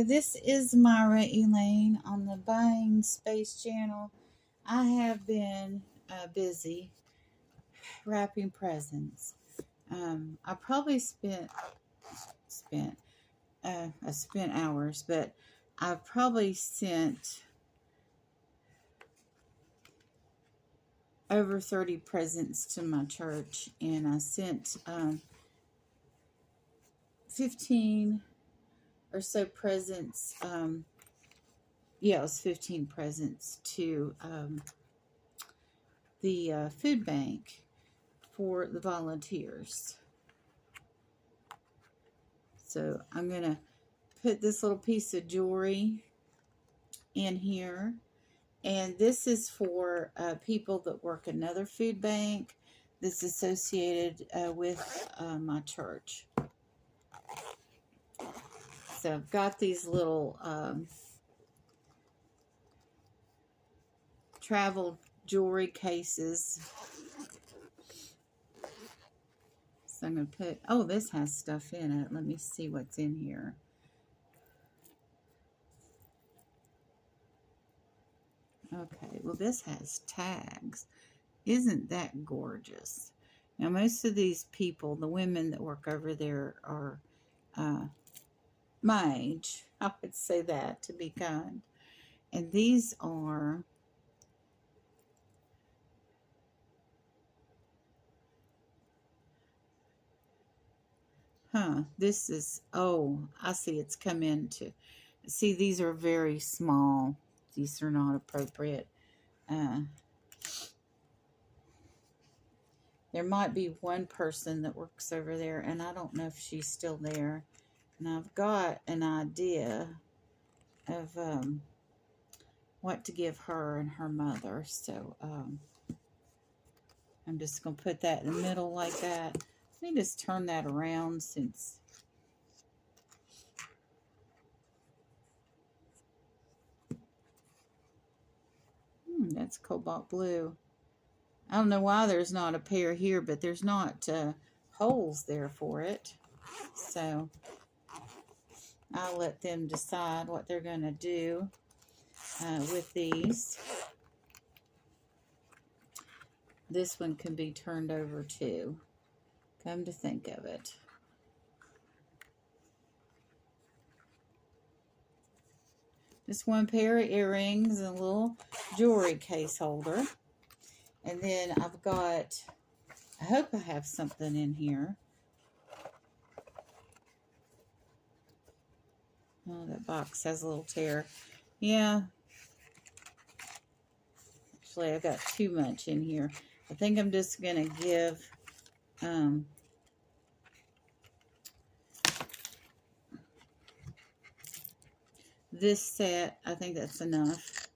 Hello, this is Myra Elaine on the Buying Space channel. I have been busy wrapping presents. I probably spent I spent hours, but I've probably sent over 30 presents to my church, and I sent 15 or so presents. Yeah, it was 15 presents to the food bank for the volunteers. So I'm going to put this little piece of jewelry in here. And this is for people that work another food bank that's associated with my church. So I've got these little travel jewelry cases. So I'm going to put, oh, this has stuff in it. Let me see what's in here. Okay, well, this has tags. Isn't that gorgeous? Now, most of these people, the women that work over there, are my age. I would say that, to be kind. And these are this is, oh, I see it's come into, see, these are very small. These are not appropriate. There might be one person that works over there, and I don't know if she's still there. And I've got an idea of what to give her and her mother. So I'm just going to put that in the middle like that. Let me just turn that around since that's cobalt blue. I don't know why there's not a pair here, but there's not holes there for it. So I'll let them decide what they're going to do with these. This one can be turned over too, come to think of it. Just one pair of earrings and a little jewelry case holder. And then I've got, I hope I have something in here. Oh, that box has a little tear. Yeah. Actually, I've got too much in here. I think I'm just going to give this set. I think that's enough.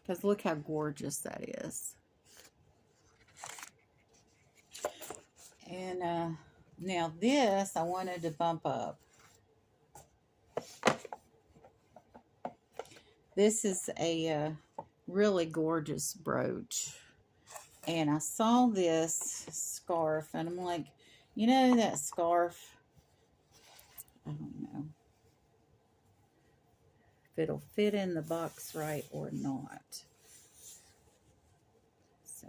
Because look how gorgeous that is. And now this I wanted to bump up. This is a really gorgeous brooch. And I saw this scarf, and I'm like, you know, that scarf, I don't know if it'll fit in the box right or not. So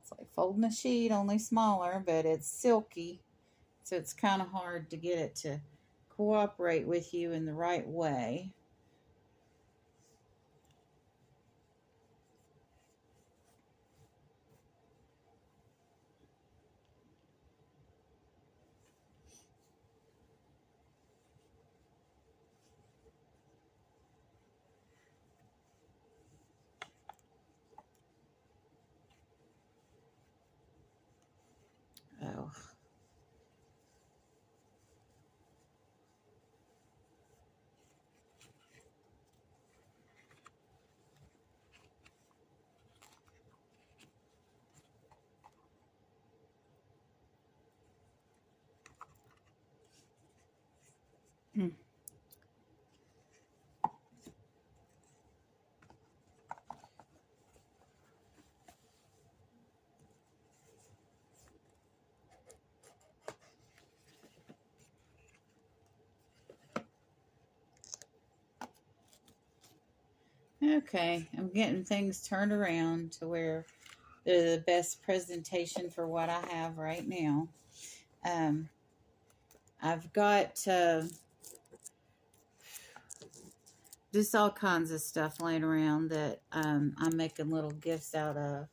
it's like folding a sheet, only smaller, but it's silky. So it's kind of hard to get it to cooperate with you in the right way. Oh. Okay, I'm getting things turned around to where they're the best presentation for what I have right now. I've got just all kinds of stuff laying around that I'm making little gifts out of.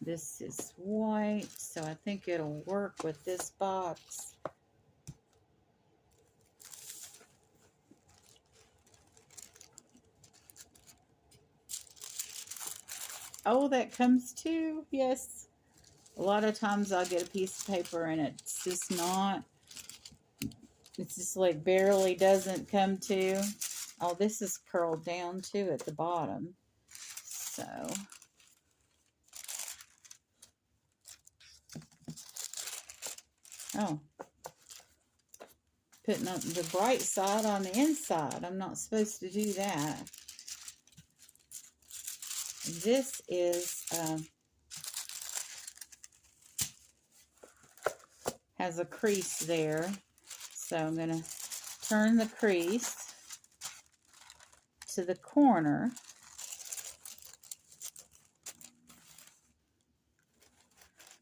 This is white, so I think it'll work with this box. Oh, that comes too. Yes. A lot of times I'll get a piece of paper and it's just like barely doesn't come to. Oh, this is curled down too at the bottom. So, oh, putting up the bright side on the inside. I'm not supposed to do that. This is, has a crease there. So I'm going to turn the crease to the corner.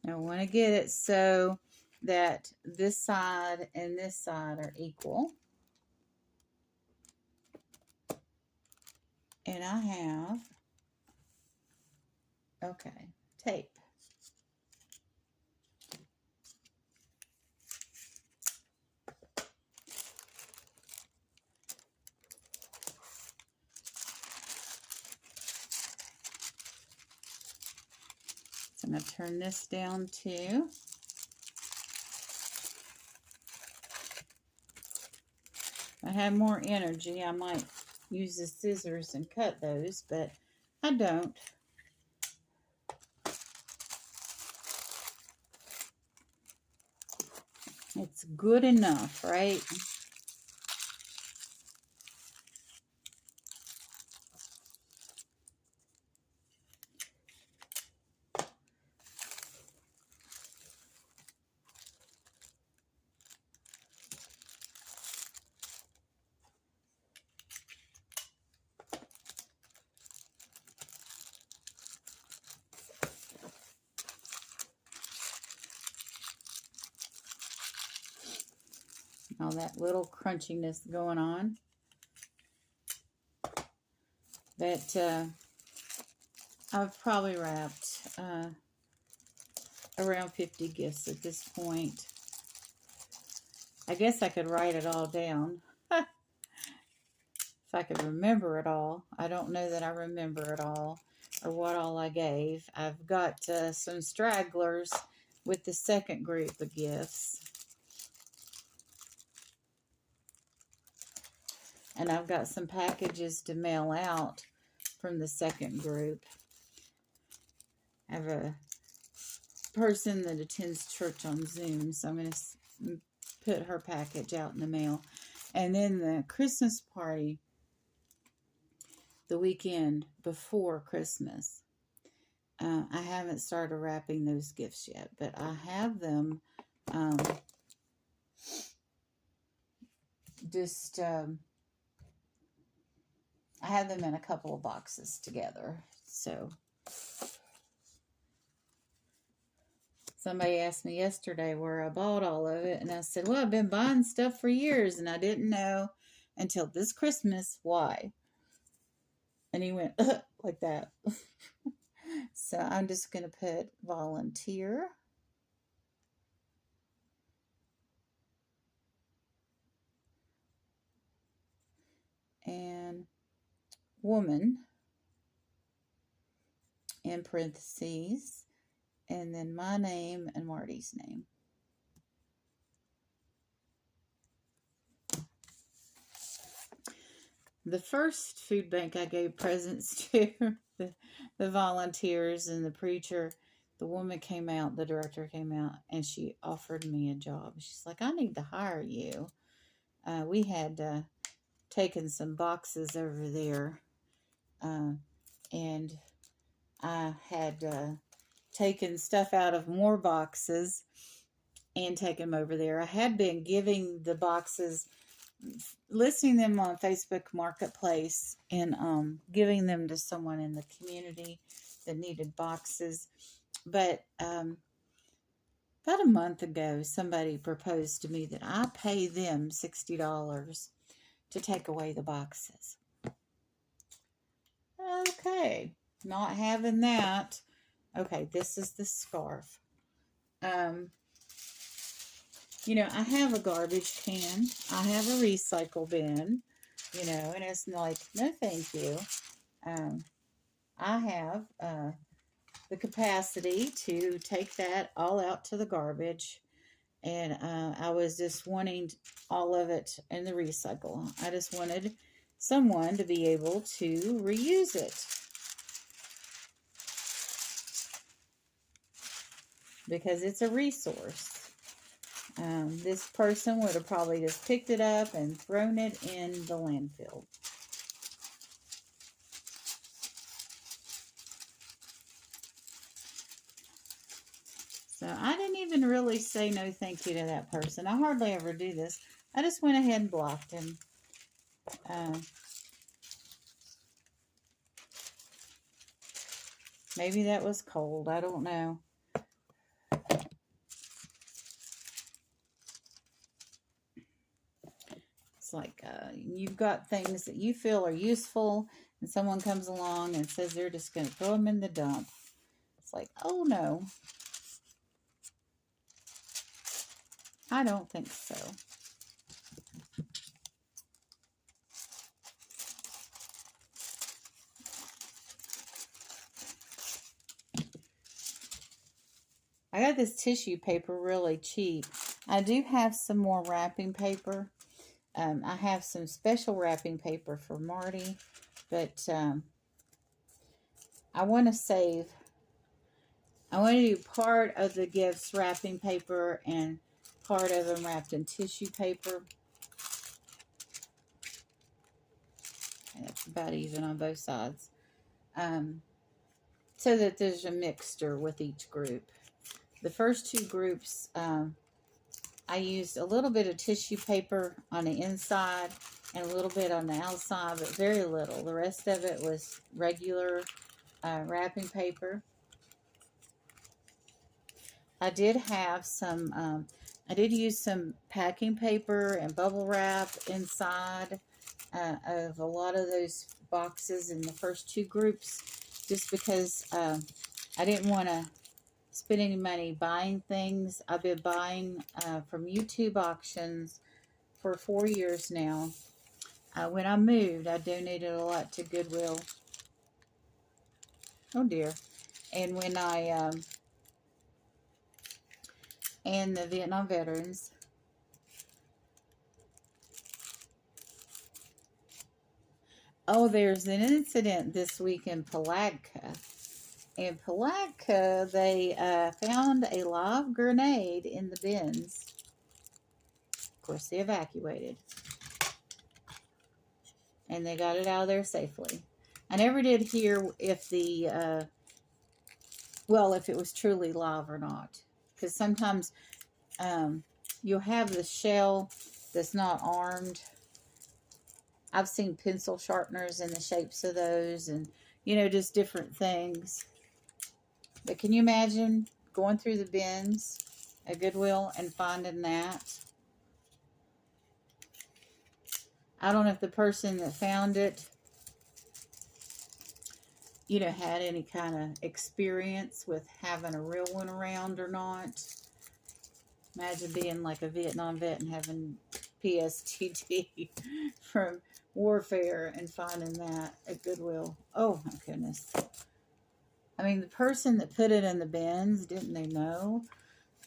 Now I want to get it so that this side and this side are equal. And I have, okay, tape. So I'm going to turn this down too. If I had more energy, I might use the scissors and cut those, but I don't. It's good enough, right? All that little crunchiness going on. But I've probably wrapped around 50 gifts at this point. I guess I could write it all down. If I could remember it all. I don't know that I remember it all or what all I gave. I've got some stragglers with the second group of gifts. And I've got some packages to mail out from the second group. I have a person that attends church on Zoom, so I'm going to put her package out in the mail. And then the Christmas party, the weekend before Christmas. I haven't started wrapping those gifts yet, but I have them I have them in a couple of boxes together. So somebody asked me yesterday where I bought all of it, and I said, well, I've been buying stuff for years, and I didn't know until this Christmas why. And he went like that. So I'm just going to put volunteer. And woman in parentheses, and then my name and Marty's name. The first food bank I gave presents to, the volunteers and the preacher, the woman came out, the director came out, and she offered me a job. She's like, I need to hire you. We had taken some boxes over there, and I had taken stuff out of more boxes and taken them over there. I had been giving the boxes, listing them on Facebook Marketplace, and giving them to someone in the community that needed boxes. But about a month ago, somebody proposed to me that I pay them $60 to take away the boxes. Okay, not having that. Okay, this is the scarf. You know, I have a garbage can. I have a recycle bin, you know, and it's like, no thank you. I have the capacity to take that all out to the garbage. And I was just wanting all of it in the recycle. I just wanted someone to be able to reuse it, because it's a resource. This person would have probably just picked it up and thrown it in the landfill. So I didn't even really say no thank you to that person. I hardly ever do this. I just went ahead and blocked him. Maybe that was cold. I don't know. It's like you've got things that you feel are useful, and someone comes along and says they're just going to throw them in the dump. It's like, oh no. I don't think so. I got this tissue paper really cheap. I do have some more wrapping paper. I have some special wrapping paper for Marty, but I want to save. I want to do part of the gifts wrapping paper and part of them wrapped in tissue paper. And that's about even on both sides. So that there's a mixture with each group. The first two groups, I used a little bit of tissue paper on the inside and a little bit on the outside, but very little. The rest of it was regular wrapping paper. I did have some, I did use some packing paper and bubble wrap inside of a lot of those boxes in the first two groups, just because I didn't want to spend any money buying things. I've been buying from YouTube auctions for 4 years now. When I moved, I donated a lot to Goodwill. Oh dear. And when I and the Vietnam veterans. Oh, there's an incident this week in Palatka. In Palatka, they found a live grenade in the bins. Of course, they evacuated. And they got it out of there safely. I never did hear if the, well, if it was truly live or not. Because sometimes you'll have the shell that's not armed. I've seen pencil sharpeners in the shapes of those, and, you know, just different things. But can you imagine going through the bins at Goodwill and finding that? I don't know if the person that found it, you know, had any kind of experience with having a real one around or not. Imagine being like a Vietnam vet and having PSTD from warfare and finding that at Goodwill. Oh my goodness. I mean, the person that put it in the bins, didn't they know?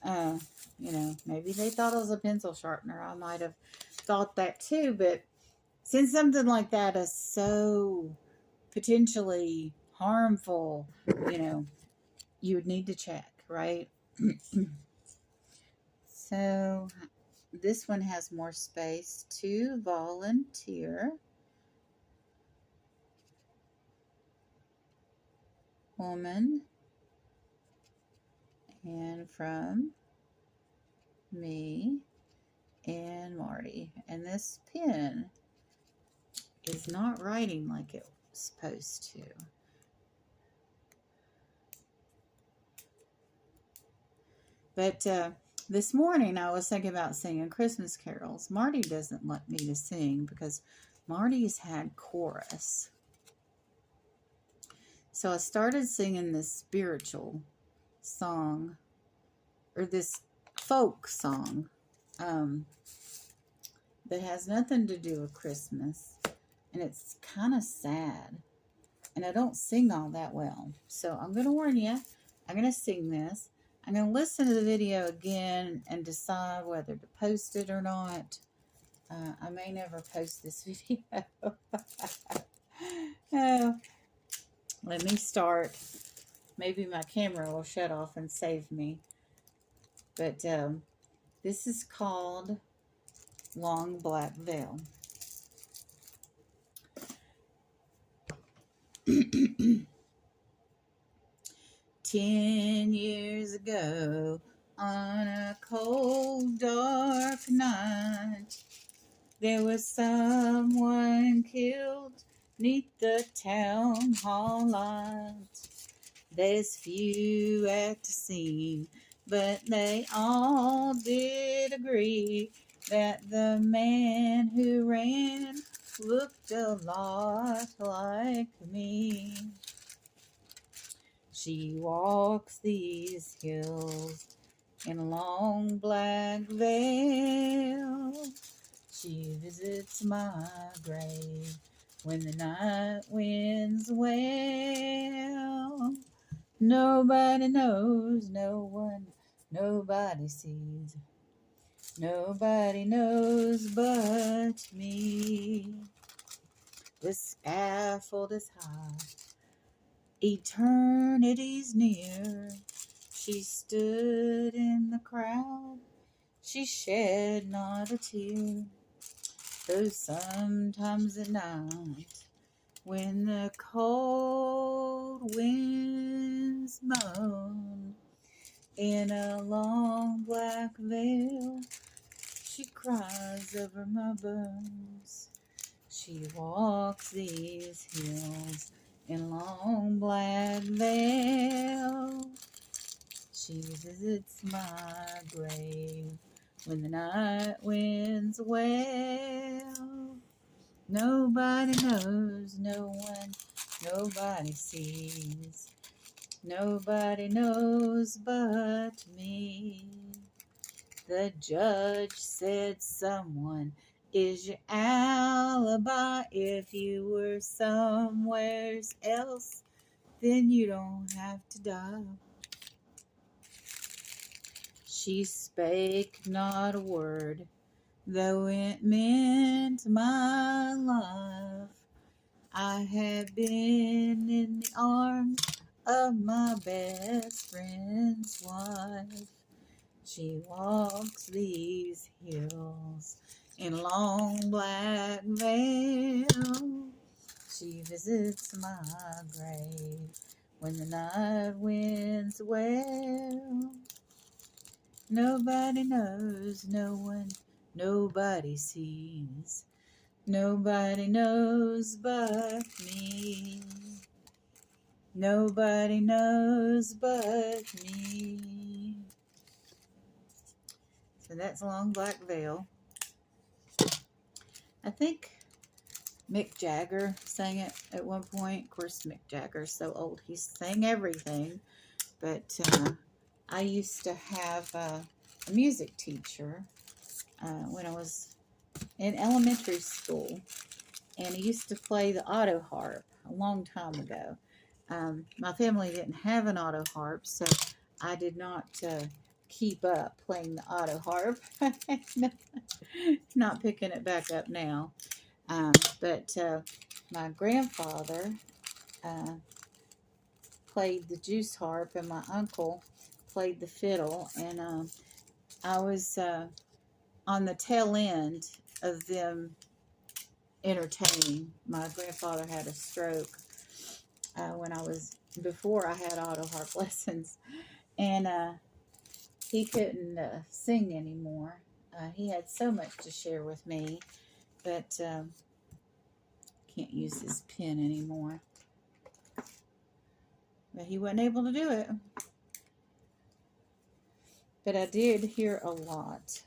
You know, maybe they thought it was a pencil sharpener. I might have thought that too, but Since something like that is so potentially harmful, you know, you would need to check, right? So this one has more space to volunteer. Woman. And from me and Marty. And this pen is not writing like it was supposed to. But this morning I was thinking about singing Christmas carols. Marty doesn't want me to sing because Marty's had chorus. So I started singing this spiritual song, or this folk song, that has nothing to do with Christmas. And it's kind of sad. And I don't sing all that well. So I'm going to warn you, I'm going to sing this. I'm going to listen to the video again and decide whether to post it or not. I may never post this video. Oh, let me start. Maybe my camera will shut off and save me. But this is called Long Black Veil. 10 years ago, on a cold, dark night, there was someone killed 'neath the town hall light. There's few at the scene, but they all did agree that the man who ran looked a lot like me. She walks these hills in a long black veil. She visits my grave when the night winds wail. Nobody knows, no one, nobody sees. Nobody knows but me. The scaffold is high, eternity's near. She stood in the crowd, she shed not a tear. Though sometimes at night, when the cold winds moan, in a long black veil, she cries over my bones. She walks these hills in long black veil. She visits my grave when the night winds wail. Nobody knows, no one, nobody sees. Nobody knows but me. The judge said someone is your alibi. If you were somewhere else, then you don't have to die. She spake not a word, though it meant my life. I had been in the arms of my best friend's wife. She walks these hills in long black veil. She visits my grave when the night winds wail. Nobody knows, no one, nobody sees. Nobody knows but me. Nobody knows but me. So that's Long Black Veil. I think Mick Jagger sang it at one point. Of course, Mick Jagger's so old, he sang everything. But I used to have a music teacher when I was in elementary school. And he used to play the auto harp a long time ago. My family didn't have an auto harp, so I did not keep up playing the auto harp. Not picking it back up now. But my grandfather uh, played the juice harp, and my uncle played the fiddle, and I was on the tail end of them entertaining. My grandfather had a stroke when I was before I had auto harp lessons, and he couldn't sing anymore. He had so much to share with me, but can't use his pen anymore. But he wasn't able to do it. But I did hear a lot.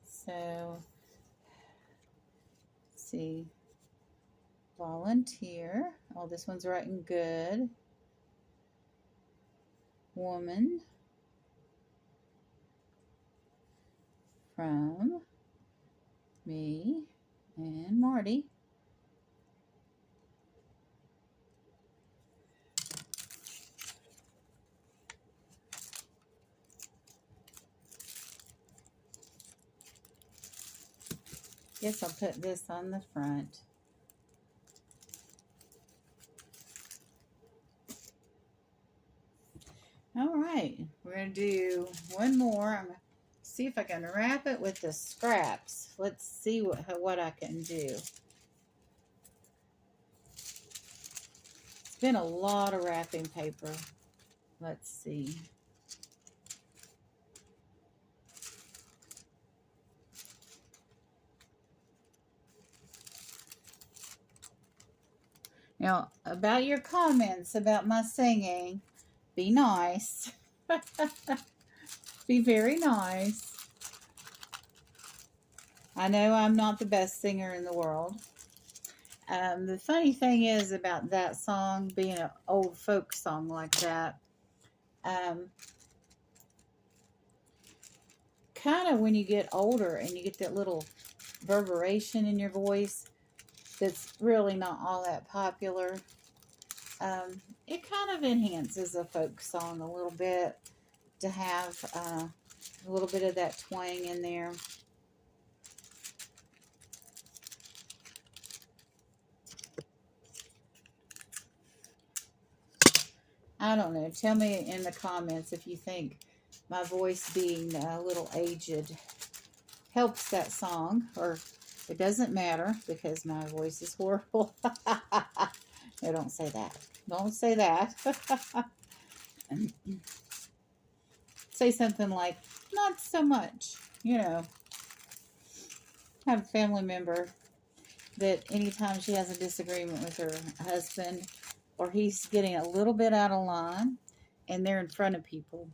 So, let's see. Volunteer. Oh, this one's writing good. Woman. From me and Marty. Guess I'll put this on the front. All right, we're going to do one more. I'm going to see if I can wrap it with the scraps. Let's see what I can do. It's been a lot of wrapping paper. Let's see. Now, about your comments about my singing, be nice. Be very nice. I know I'm not the best singer in the world. The funny thing is about that song being an old folk song like that, kind of when you get older and you get that little reverberation in your voice that's really not all that popular, it kind of enhances a folk song a little bit to have a little bit of that twang in there. I don't know. Tell me in the comments if you think my voice being a little aged helps that song, or it doesn't matter because my voice is horrible. No, don't say that. Don't say that. Say something like, not so much. You know, I have a family member that anytime she has a disagreement with her husband or he's getting a little bit out of line and they're in front of people,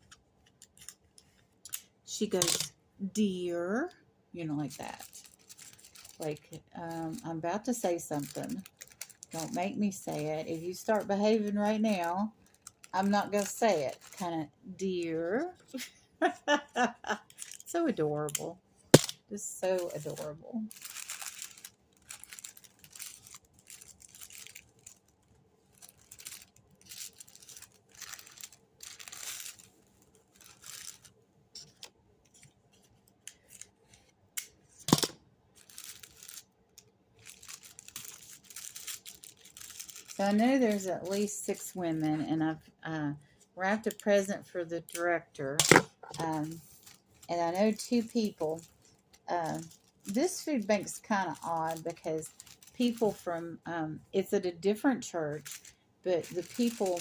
she goes, dear, you know, like that. Like, I'm about to say something. Don't make me say it. If you start behaving right now, I'm not going to say it. Kind of, dear. So adorable. Just so adorable. So I know there's at least 6 women, and I've wrapped a present for the director. And I know 2 people. This food bank's kind of odd because people from, it's at a different church, but the people,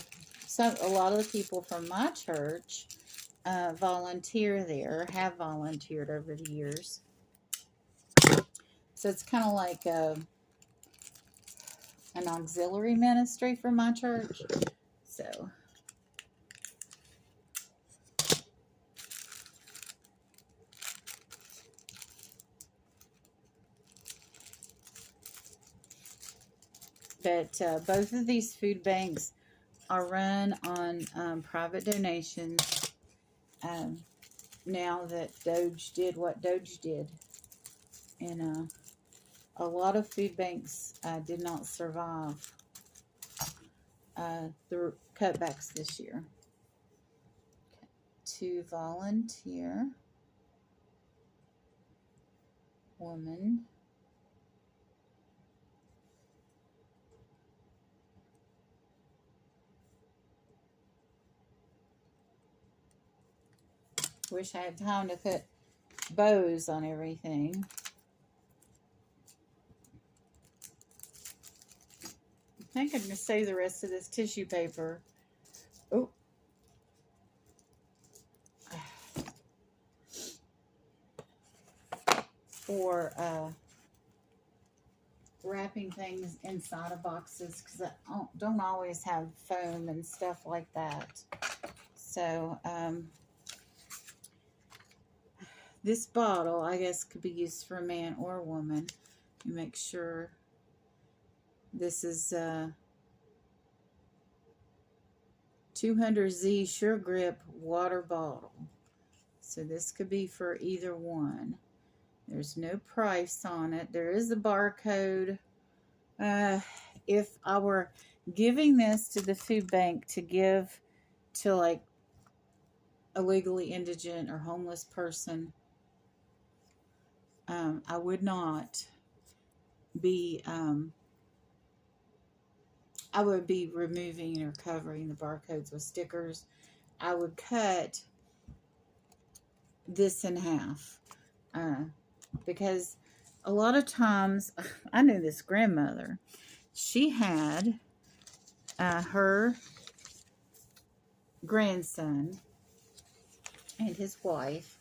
a lot of the people from my church volunteer there, have volunteered over the years. So it's kind of like an auxiliary ministry for my church. So, but both of these food banks are run on private donations. Now that Doge did what Doge did, and a lot of food banks did not survive the cutbacks this year. To volunteer woman Wish I had time to put bows on everything. I think I'm going to save the rest of this tissue paper. Oh. For wrapping things inside of boxes, because I don't always have foam and stuff like that. So this bottle, I guess, could be used for a man or a woman. You make sure this is 200Z Sure Grip water bottle. So this could be for either one. There's no price on it. There is a barcode. If I were giving this to the food bank to give to like a legally indigent or homeless person, I would not be, I would be removing or covering the barcodes with stickers. I would cut this in half. Because a lot of times, I knew this grandmother, she had her grandson and his wife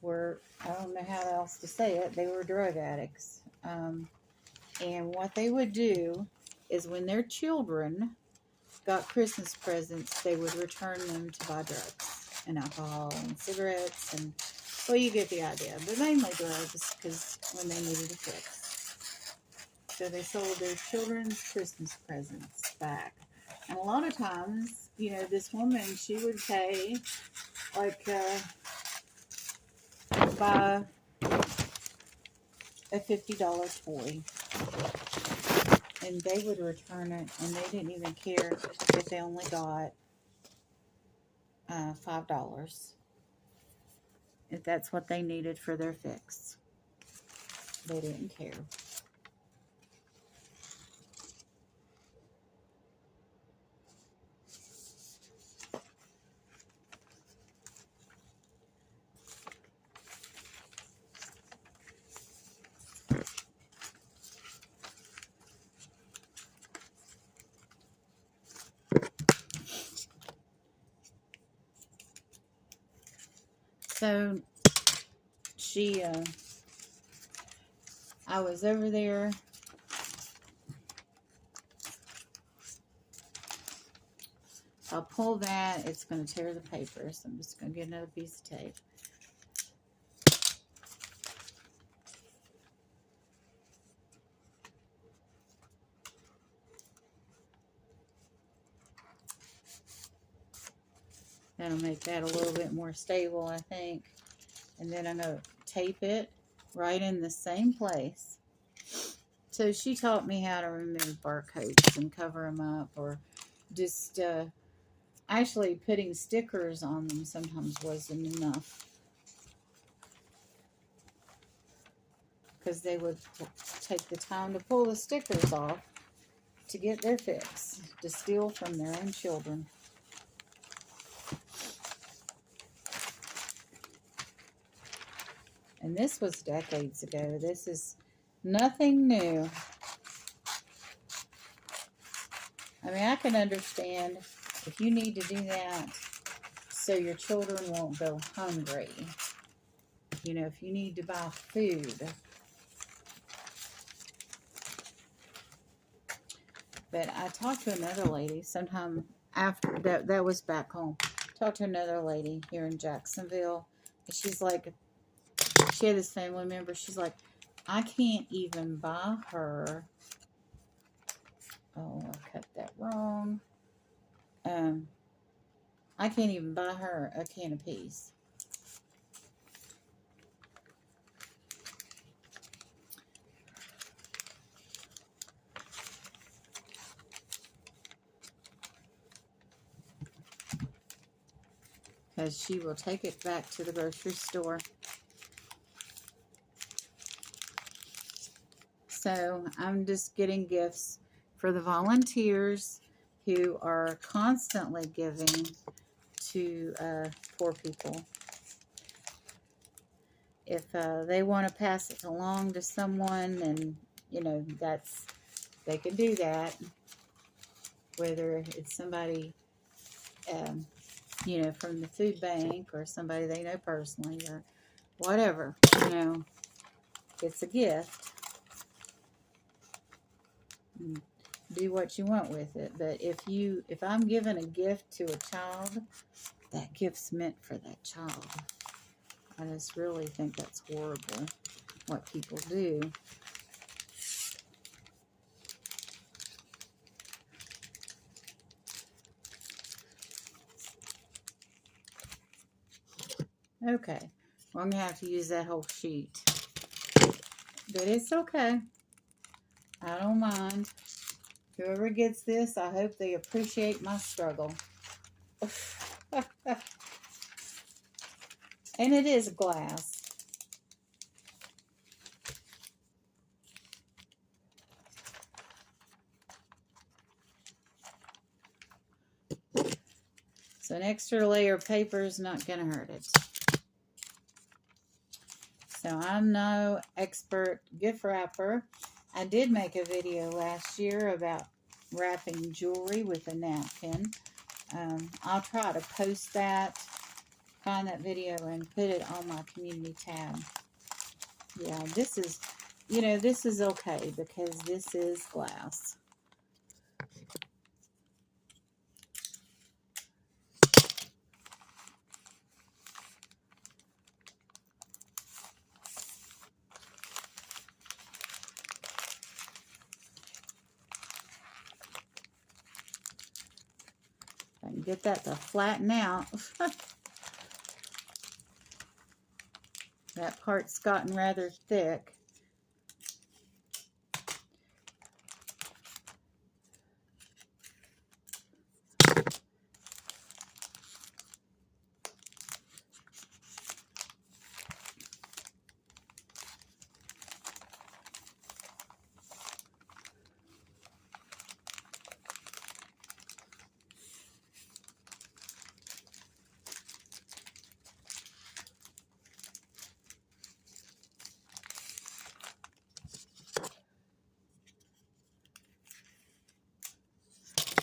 were, I don't know how else to say it, they were drug addicts. And what they would do is when their children got Christmas presents, they would return them to buy drugs and alcohol and cigarettes and, well, you get the idea, but mainly drugs, because when they needed a fix. So they sold their children's Christmas presents back. And a lot of times, you know, this woman, she would pay, like, buy a $50 toy. And they would return it, and they didn't even care if they only got $5. If that's what they needed for their fix. They didn't care. So, I was over there. I'll pull that. It's going to tear the paper, so I'm just going to get another piece of tape. That'll make that a little bit more stable, I think. And then I'm going to tape it right in the same place. So she taught me how to remove barcodes and cover them up, or just actually putting stickers on them sometimes wasn't enough. Because they would take the time to pull the stickers off to get their fix, to steal from their own children. And this was decades ago. This is nothing new. I mean, I can understand if you need to do that so your children won't go hungry. You know, if you need to buy food. But I talked to another lady sometime after that was back home. Talked to another lady here in Jacksonville. And she's like, she had this family member. She's like, I can't even buy her. Oh, I cut that wrong. I can't even buy her a can of peas. Because she will take it back to the grocery store. So I'm just getting gifts for the volunteers who are constantly giving to poor people. if they want to pass it along to someone, and you know, they can do that. Whether it's somebody, you know, from the food bank or somebody they know personally or whatever, you know, it's a gift. Do what you want with it. But if I'm giving a gift to a child, that gift's meant for that child. I just really think that's horrible what people do. Okay, well, I'm going to have to use that whole sheet. But it's okay. I don't mind. Whoever gets this, I hope they appreciate my struggle. And it is glass. So an extra layer of paper is not going to hurt it. So I'm no expert gift wrapper. I did make a video last year about wrapping jewelry with a napkin. I'll try to post that, find that video, and put it on my community tab. Yeah, this is, you know, this is okay because this is glass. I can get that to flatten out. That part's gotten rather thick.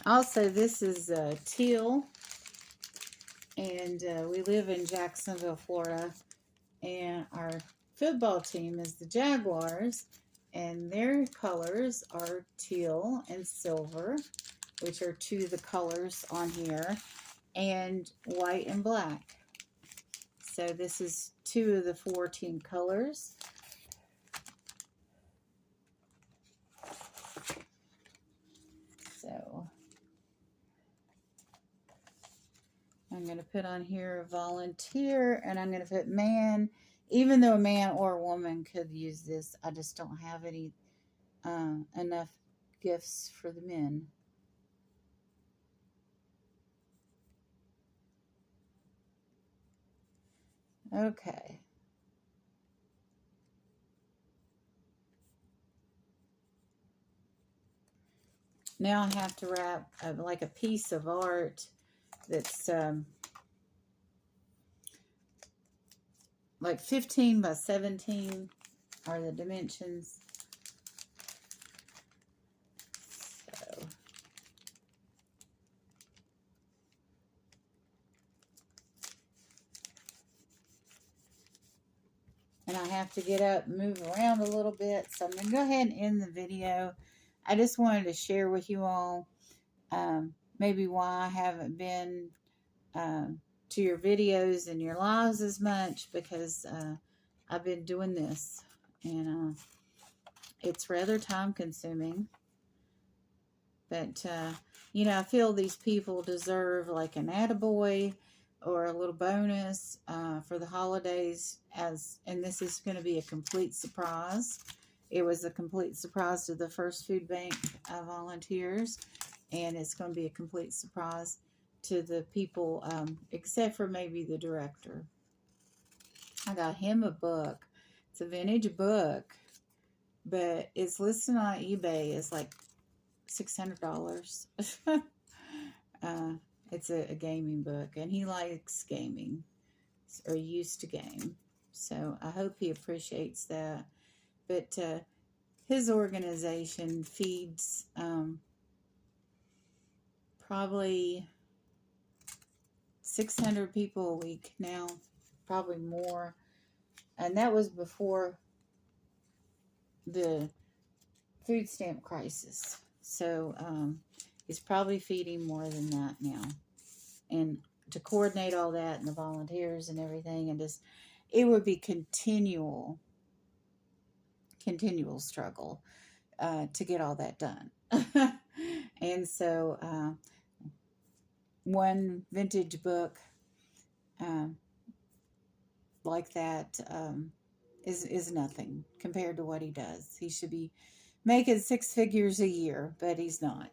Also, this is teal, and we live in Jacksonville, Florida, and our football team is the Jaguars, and their colors are teal and silver, which are two of the colors on here, and white and black. So this is two of the 4 team colors. So I'm going to put on here volunteer, and I'm going to put man, even though a man or a woman could use this. I just don't have any enough gifts for the men. Okay. Now I have to wrap like a piece of art that's like 15 by 17 are the dimensions. So and I have to get up and move around a little bit. So I'm going to go ahead and end the video. I just wanted to share with you all maybe why I haven't been to your videos and your lives as much, because I've been doing this, and it's rather time consuming. But, you know, I feel these people deserve like an attaboy or a little bonus for the holidays, and this is going to be a complete surprise. It was a complete surprise to the first food bank volunteers, and it's going to be a complete surprise to the people, except for maybe the director. I got him a book. It's a vintage book, but it's listed on eBay. It's like $600. It's a gaming book, and he likes gaming, or used to game. So I hope he appreciates that. But his organization feeds probably 600 people a week now, probably more. And that was before the food stamp crisis. So he's probably feeding more than that now. And to coordinate all that and the volunteers and everything, and just, it would be continual struggle to get all that done. And so one vintage book like that is nothing compared to what he does. He should be making 6 figures a year, but he's not.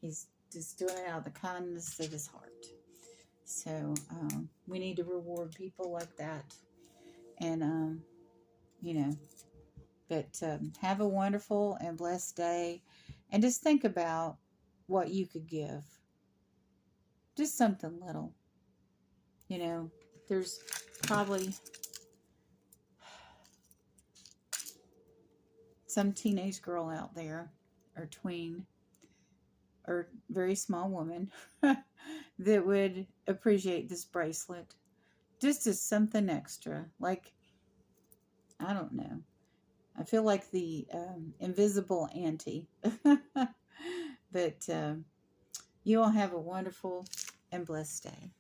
He's just doing it out of the kindness of his heart. So we need to reward people like that. And, you know, but have a wonderful and blessed day. And just think about what you could give. Just something little. You know, there's probably some teenage girl out there, or tween, or very small woman that would appreciate this bracelet. Just as something extra. Like, I don't know. I feel like the invisible auntie. But you all have a wonderful and blessed day.